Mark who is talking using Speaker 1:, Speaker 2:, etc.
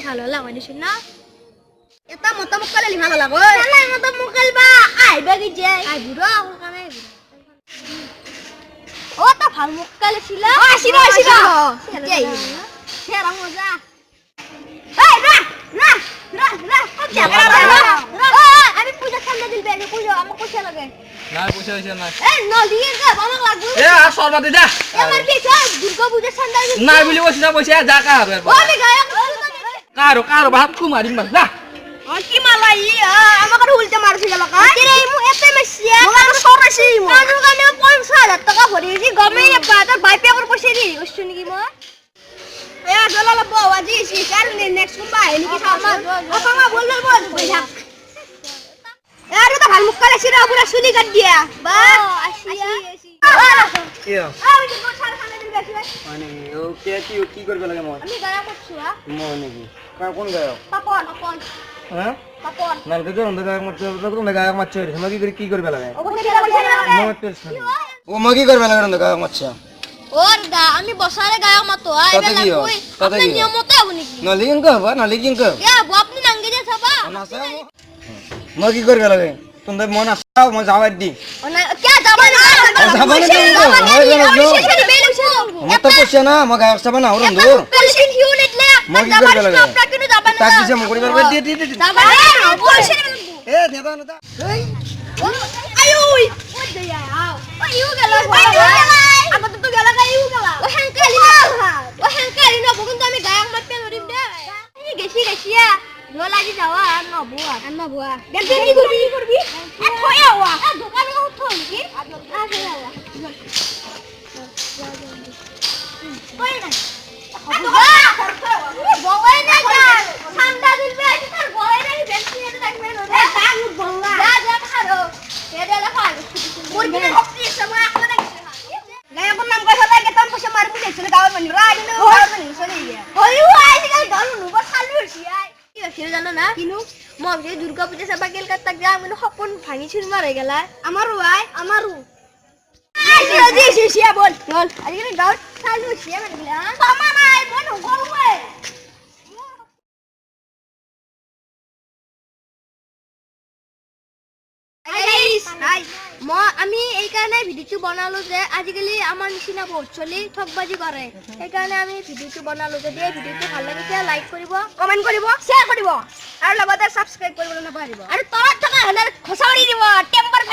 Speaker 1: ভালো লাগে নিছিন না
Speaker 2: এটা মত মুকালে ভালো লাগে
Speaker 1: তালাই মত মুকাল বা আইবা কি যে আই বুড়ো কানে ও তা ভাল মুকালে ছিল
Speaker 2: আসিরা সেরা মজা এই
Speaker 1: আমি পূজা ঠান্ডা দিল বেনে পূজা আমাকে পয়সা লাগে
Speaker 3: না পয়সা হইছে না
Speaker 1: এই নদিয়ে গা আমাকে লাগবে
Speaker 3: আর সরবা দে যা
Speaker 1: আমার কি দুর্গা পূজা ঠান্ডা দিল
Speaker 3: না বলি পয়সা পয়সা যা কা হবে
Speaker 1: ও আমি গায়ক
Speaker 3: কারো ভাত কু মারিম বাস যা
Speaker 2: কি মালাই আমাকে উল্টে মারছি গেল কা
Speaker 1: আরে মু এতে মেসিয়া
Speaker 2: আমার সরাসি মু
Speaker 1: মানু কানে 50,000 টাকা ভরিছি গমে পা তোর ভাই পে করে পয়সা দি গছু নাকি মো
Speaker 2: এ দলালা বাবাজি সি কার নেক্সট কুম্বা এনি কি সামা আপা বলল বল পয়সা আরে তো ভাল মুকালে সিরা পুরা সুলি কাট দিয়া
Speaker 1: বা আসিয়া
Speaker 3: কি
Speaker 2: আমি তো সারা ঠান্ডা দিল বেশি
Speaker 3: মানে ও কি করবে লাগে মই
Speaker 1: আমি গায়ক করছু
Speaker 3: মই নাকি কোন গায়ক
Speaker 1: পাপন
Speaker 3: হ্যাঁ
Speaker 1: পাপন
Speaker 3: নালকে তো অন্ধ গায়ক মারতে তো গায়ক মারছে সময় কি করবে লাগে
Speaker 1: ও পয়সা লাগে
Speaker 3: মই তো ও মই কি করবে লাগে অন্ধ গায়ক মারছে
Speaker 1: ওর গা আমি বসারে গায়ক মাতো আইবে
Speaker 3: তাতে কি হয়?
Speaker 1: লাগবই
Speaker 3: তাতে
Speaker 1: আপনি
Speaker 3: কি হয়?
Speaker 1: নিয়মতে হবো নাকি
Speaker 3: নলিং কো বা নলিং কো
Speaker 1: এ আপনি নাঙ্গে যে সবা
Speaker 3: মই কি করবে লাগে তুমি মন আসাও মই যাওয়ার দি
Speaker 1: ওনা কে যাবা না
Speaker 3: যাবা না তুমি তো মই জানো মই তো পয়সা না মই গায়ক সাবা না ওরন দূর
Speaker 1: পুলিশ হিউ নিটলে
Speaker 3: মই কি করবে লাগে
Speaker 1: আপনারা কেন যাবা না
Speaker 3: তাক দিছে মই করিবার দি
Speaker 1: যাবা না পুলিশ
Speaker 3: এ দেবা না এই
Speaker 1: আয়ু ওই দেয়া আও আয়ু গেল আমার তো গেল গায়ু গেল ও হ্যাঙ্কালি না বগুন তো আমি গায়ক মারতে নরিম দে এই গেছিয়া নো লাগি যাওয়া আর নবুয়া দেখি কি করবি এ থয়াওয়া এ দোকানে উঠো কি আসে যাওয়া কই না বগাই না ঠান্ডা দিন বে আইছে তার বগাই না বেশি এটা দেখবে না এ টাং বঙ্গা যা খারো এডালে খাই মুরগি হপতি সময় আকলা দেখছে
Speaker 2: গায়ক নাম কই হলা কে তম পয়সা মারবি চলে গাওয়ার মানি রাই নো গাওয়ার মানি চলে গিয়া
Speaker 1: হইউ আইছে কাল দল নুবা খালি হইছি আই কি হইছে জানো না কিনু মগে দুর্গা পূজা সবা গেল কাট যা আমি সপন ভাঙি ছিন মারে গেলা
Speaker 2: আমারু জি সিয়া বল
Speaker 1: আজকে গাঁও চালু হইছে মানে মামা নাই বন গলবে আমি এই কারণে ভিডিওটো বনালো যে আজিকালি আমার নিচিনা বহুত চলি ঠকবাজি করে এই কারণে আমি ভিডিওটো বনালো যদি এই ভিডিওটো ভাল লাগিছে লাইক কৰিব
Speaker 2: কমেন্ট কৰিব শেয়ার কৰিব আৰু লগতে সাবস্ক্রাইব কৰিবলৈ নাপাহৰিব
Speaker 1: আৰু তলত থকা হলে খসাউৰি দিব টেম্পাৰ